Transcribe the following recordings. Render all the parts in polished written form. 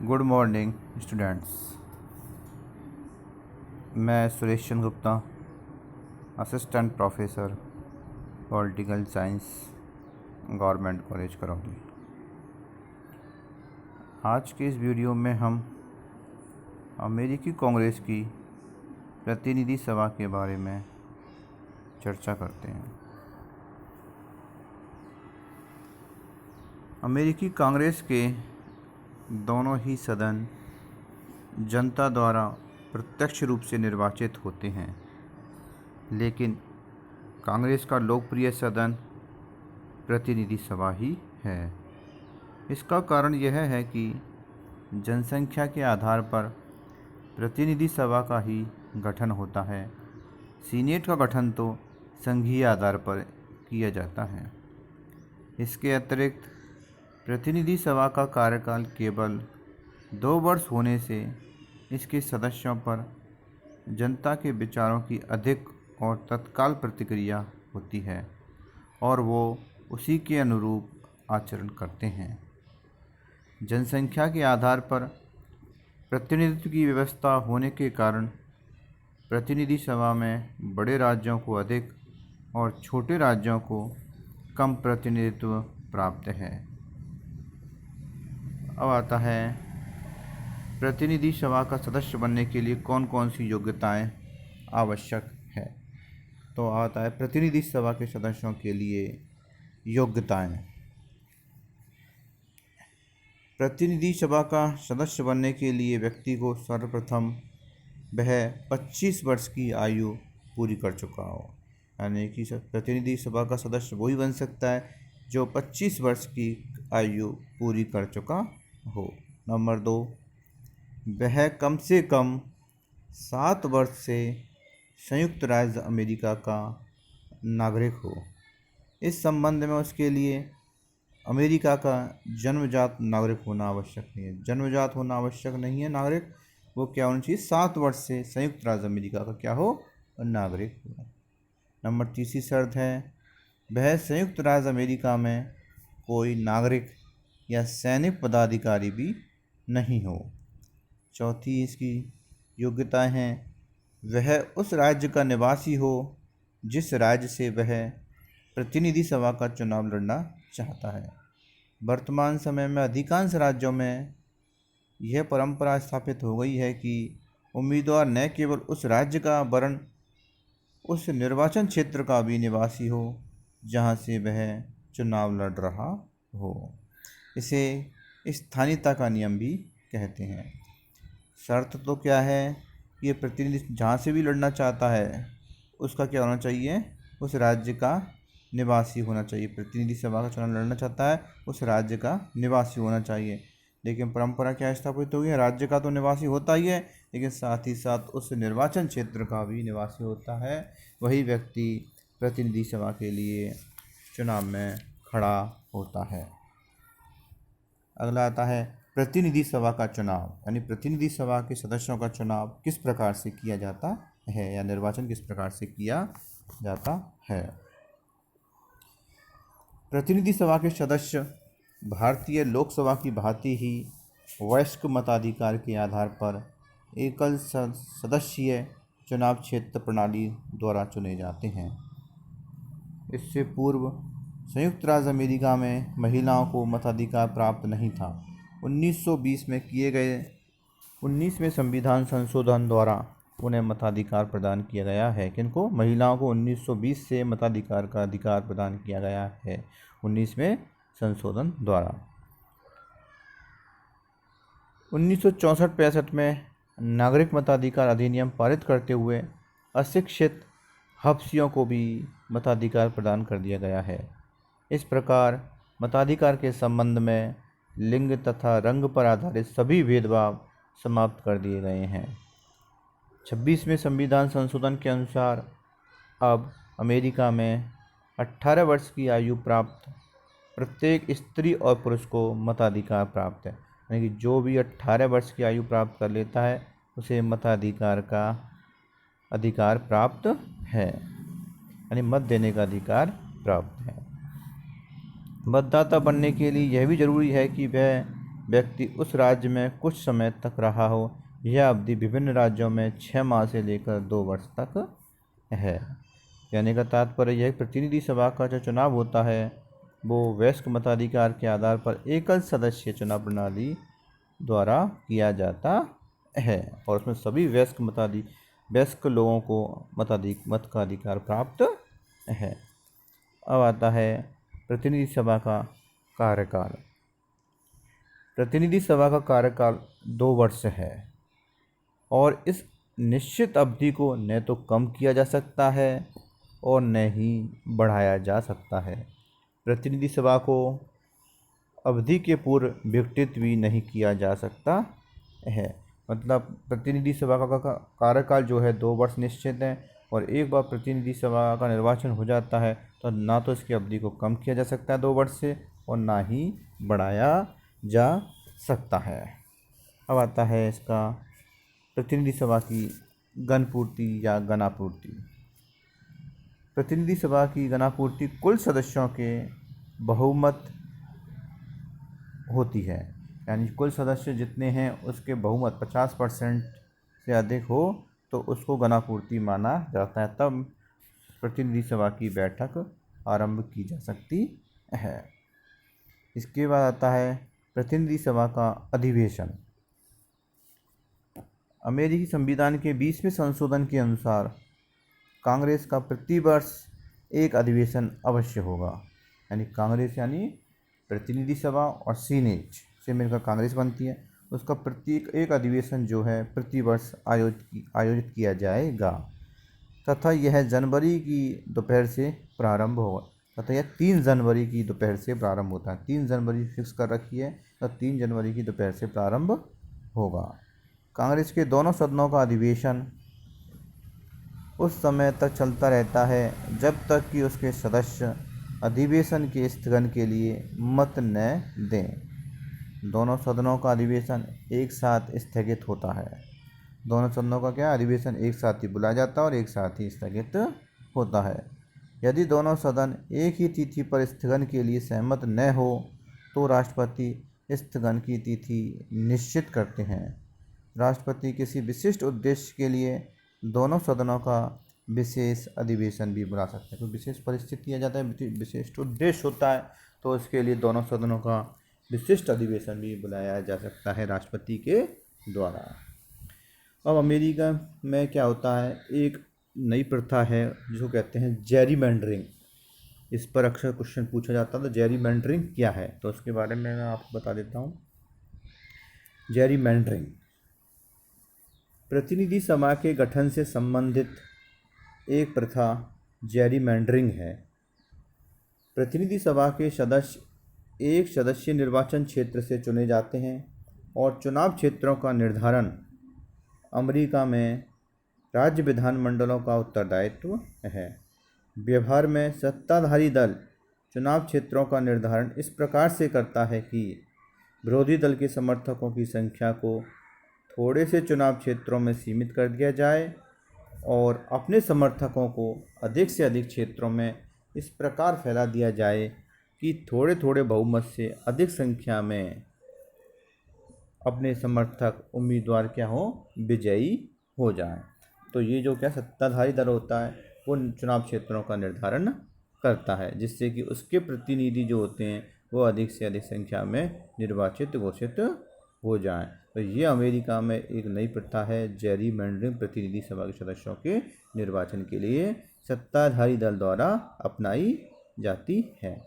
Good morning students. मैं Suresh Chandra Gupta, assistant professor political science, government college Karauli. आज के इस वीडियो में हम अमेरिकी कांग्रेस की प्रतिनिधि सभा के बारे में चर्चा करते हैं। अमेरिकी कांग्रेस के दोनों ही सदन जनता द्वारा प्रत्यक्ष रूप से निर्वाचित होते हैं, लेकिन कांग्रेस का लोकप्रिय सदन प्रतिनिधि सभा ही है। इसका कारण यह है कि जनसंख्या के आधार पर प्रतिनिधि सभा का ही गठन होता है। सीनेट का गठन तो संघीय आधार पर किया जाता है। इसके अतिरिक्त प्रतिनिधि सभा का कार्यकाल केवल 2 वर्ष होने से इसके सदस्यों पर जनता के विचारों की अधिक और तत्काल प्रतिक्रिया होती है और वो उसी के अनुरूप आचरण करते हैं। जनसंख्या के आधार पर प्रतिनिधित्व की व्यवस्था होने के कारण प्रतिनिधि सभा में बड़े राज्यों को अधिक और छोटे राज्यों को कम प्रतिनिधित्व प्राप्त है। अब आता है प्रतिनिधि सभा का सदस्य बनने के लिए कौन कौन सी योग्यताएं आवश्यक है। तो आता है प्रतिनिधि सभा के सदस्यों के लिए योग्यताएं। प्रतिनिधि सभा का सदस्य बनने के लिए व्यक्ति को सर्वप्रथम वह 25 वर्ष की आयु पूरी कर चुका हो, यानी कि प्रतिनिधि सभा का सदस्य वही बन सकता है जो 25 वर्ष की आयु पूरी कर चुका हो। नंबर 2, वह कम से कम 7 वर्ष से संयुक्त राज्य अमेरिका का नागरिक हो। इस संबंध में उसके लिए अमेरिका का जन्मजात नागरिक होना आवश्यक नहीं है। जन्मजात होना आवश्यक नहीं है नागरिक, वो क्या होना चाहिए, 7 वर्ष से संयुक्त राज्य अमेरिका का क्या हो, नागरिक हो। नंबर 3 शर्त है, वह संयुक्त राज्य अमेरिका में कोई नागरिक या सैनिक पदाधिकारी भी नहीं हो। चौथी इसकी योग्यताएं हैं, वह उस राज्य का निवासी हो जिस राज्य से वह प्रतिनिधि सभा का चुनाव लड़ना चाहता है। वर्तमान समय में अधिकांश राज्यों में यह परंपरा स्थापित हो गई है कि उम्मीदवार न केवल उस राज्य का वरन उस निर्वाचन क्षेत्र का भी निवासी हो जहां से वह चुनाव लड़ रहा हो। इसे स्थानीयता का नियम भी कहते हैं। शर्त तो क्या है, ये प्रतिनिधि जहाँ से भी लड़ना चाहता है उसका क्या होना चाहिए, उस राज्य का निवासी होना चाहिए। प्रतिनिधि सभा का चुनाव लड़ना चाहता है उस राज्य का निवासी होना चाहिए। लेकिन परंपरा क्या स्थापित हो गई है, राज्य का तो निवासी होता ही है, लेकिन साथ ही साथ उस निर्वाचन क्षेत्र का भी निवासी होता है। वही व्यक्ति प्रतिनिधि सभा के लिए चुनाव में खड़ा होता है। अगला आता है प्रतिनिधि सभा का चुनाव, यानी प्रतिनिधि सभा के सदस्यों का चुनाव किस प्रकार से किया जाता है या निर्वाचन किस प्रकार से किया जाता है। प्रतिनिधि सभा के सदस्य भारतीय लोकसभा की भांति ही वयस्क मताधिकार के आधार पर एकल सदस्यीय चुनाव क्षेत्र प्रणाली द्वारा चुने जाते हैं। इससे पूर्व संयुक्त राज्य अमेरिका में महिलाओं को मताधिकार प्राप्त नहीं था। 1920 में किए गए 19वें संविधान संशोधन द्वारा उन्हें मताधिकार प्रदान किया गया है। किनको, महिलाओं को 1920 से मताधिकार का अधिकार प्रदान किया गया है 19वें संशोधन द्वारा। 1964-65 में नागरिक मताधिकार अधिनियम पारित करते हुए अशिक्षित हब्सियों को भी मताधिकार प्रदान कर दिया गया है। इस प्रकार मताधिकार के संबंध में लिंग तथा रंग पर आधारित सभी भेदभाव समाप्त कर दिए गए हैं। 26वें संविधान संशोधन के अनुसार अब अमेरिका में 18 वर्ष की आयु प्राप्त प्रत्येक स्त्री और पुरुष को मताधिकार प्राप्त है। यानी कि जो भी 18 वर्ष की आयु प्राप्त कर लेता है उसे मताधिकार का अधिकार प्राप्त है, यानी मत देने का अधिकार प्राप्त है। मतदाता बनने के लिए यह भी जरूरी है कि वह व्यक्ति उस राज्य में कुछ समय तक रहा हो। यह अवधि विभिन्न राज्यों में 6 माह से लेकर 2 वर्ष तक है। कहने का तात्पर्य यह प्रतिनिधि सभा का जो चुनाव होता है वो वयस्क मताधिकार के आधार पर एकल सदस्य चुनाव प्रणाली द्वारा किया जाता है और उसमें सभी वयस्क लोगों को मत का अधिकार प्राप्त है। अब आता है प्रतिनिधि सभा का कार्यकाल। प्रतिनिधि सभा का कार्यकाल 2 वर्ष है और इस निश्चित अवधि को न तो कम किया जा सकता है और न ही बढ़ाया जा सकता है। प्रतिनिधि सभा को अवधि के पूर्व विघटित भी नहीं किया जा सकता है। मतलब प्रतिनिधि सभा का कार्यकाल जो है 2 वर्ष निश्चित है और एक बार प्रतिनिधि सभा का निर्वाचन हो जाता है तो ना तो इसकी अवधि को कम किया जा सकता है 2 वर्ष से और ना ही बढ़ाया जा सकता है। अब आता है इसका प्रतिनिधि सभा की गणपूर्ति या गणापूर्ति। प्रतिनिधि सभा की गणापूर्ति कुल सदस्यों के बहुमत होती है, यानी कुल सदस्य जितने हैं उसके बहुमत 50% से अधिक हो तो उसको गणापूर्ति माना जाता है, तब प्रतिनिधि सभा की बैठक आरंभ की जा सकती है। इसके बाद आता है प्रतिनिधि सभा का अधिवेशन। अमेरिकी संविधान के 20वें संशोधन के अनुसार कांग्रेस का प्रति वर्ष एक अधिवेशन अवश्य होगा, यानी कांग्रेस यानी प्रतिनिधि सभा और सीनेट से मिलकर कांग्रेस बनती है, उसका प्रत्येक एक अधिवेशन जो है प्रति वर्ष आयोजित किया जाएगा तथा यह जनवरी की दोपहर से प्रारंभ होगा तथा यह 3 जनवरी की दोपहर से प्रारंभ होता है। 3 जनवरी फिक्स कर रखी है तो 3 जनवरी की दोपहर से प्रारंभ होगा। कांग्रेस के दोनों सदनों का अधिवेशन उस समय तक चलता रहता है जब तक कि उसके सदस्य अधिवेशन के स्थगन के लिए मत न दें। दोनों सदनों का अधिवेशन एक साथ स्थगित होता है। दोनों सदनों का क्या अधिवेशन एक साथ ही बुलाया जाता है और एक साथ ही स्थगित होता है। यदि दोनों सदन एक ही तिथि पर स्थगन के लिए सहमत न हो तो राष्ट्रपति स्थगन की तिथि निश्चित करते हैं। राष्ट्रपति किसी विशिष्ट उद्देश्य के लिए दोनों सदनों का विशेष अधिवेशन भी बुला सकते हैं। कोई विशेष परिस्थिति आ जाता है, विशिष्ट उद्देश्य होता है तो उसके लिए दोनों सदनों का विशिष्ट अधिवेशन भी बुलाया जा सकता है राष्ट्रपति के द्वारा। अब अमेरिका में क्या होता है, एक नई प्रथा है जिसको कहते हैं जेरीमैंडरिंग। इस पर अक्सर क्वेश्चन पूछा जाता है तो जेरीमैंडरिंग क्या है तो उसके बारे में मैं आपको बता देता हूँ। जेरीमैंडरिंग प्रतिनिधि सभा के गठन से संबंधित एक प्रथा जेरीमैंडरिंग है। प्रतिनिधि सभा के सदस्य एक सदस्य निर्वाचन क्षेत्र से चुने जाते हैं और चुनाव क्षेत्रों का निर्धारण अमेरिका में राज्य विधानमंडलों का उत्तरदायित्व है। व्यवहार में सत्ताधारी दल चुनाव क्षेत्रों का निर्धारण इस प्रकार से करता है कि विरोधी दल के समर्थकों की संख्या को थोड़े से चुनाव क्षेत्रों में सीमित कर दिया जाए और अपने समर्थकों को अधिक से अधिक क्षेत्रों में इस प्रकार फैला दिया जाए कि थोड़े थोड़े बहुमत से अधिक संख्या में अपने समर्थक उम्मीदवार क्या हो, विजयी हो जाएं। तो ये जो क्या सत्ताधारी दल होता है वो चुनाव क्षेत्रों का निर्धारण करता है जिससे कि उसके प्रतिनिधि जो होते हैं वो अधिक से अधिक संख्या में निर्वाचित घोषित हो जाएं। तो ये अमेरिका में एक नई प्रथा है जेरीमैंडरिंग, प्रतिनिधि सभा के सदस्यों के निर्वाचन के लिए सत्ताधारी दल द्वारा अपनाई जाती है।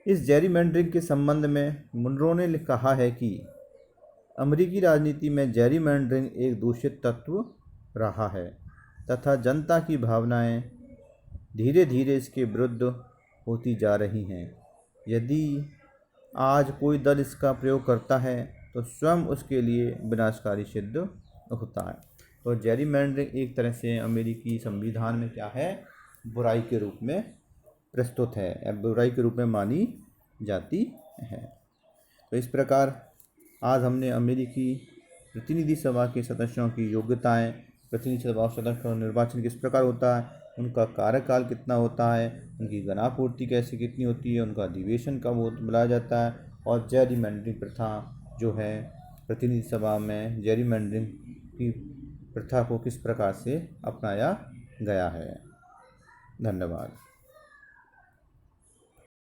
इस जेरीमैंडरिंग के संबंध में मुनरो ने कहा है कि अमेरिकी राजनीति में जेरीमैंडरिंग एक दूषित तत्व रहा है तथा जनता की भावनाएं धीरे धीरे इसके विरुद्ध होती जा रही हैं। यदि आज कोई दल इसका प्रयोग करता है तो स्वयं उसके लिए विनाशकारी सिद्ध होता है। तो जेरीमैंडरिंग एक तरह से अमेरिकी संविधान में क्या है, बुराई के रूप में प्रस्तुत है या बुराई के रूप में मानी जाती है। तो इस प्रकार आज हमने अमेरिकी प्रतिनिधि सभा के सदस्यों की योग्यताएं, प्रतिनिधि सभा सदस्य का निर्वाचन किस प्रकार होता है, उनका कार्यकाल कितना होता है, उनकी गणापूर्ति कैसे कितनी होती है, उनका अधिवेशन कब बुलाया जाता है और जेरीमैंडरिंग प्रथा जो है प्रतिनिधि सभा में जेरीमैंडरिंग की प्रथा को किस प्रकार से अपनाया गया है। धन्यवाद।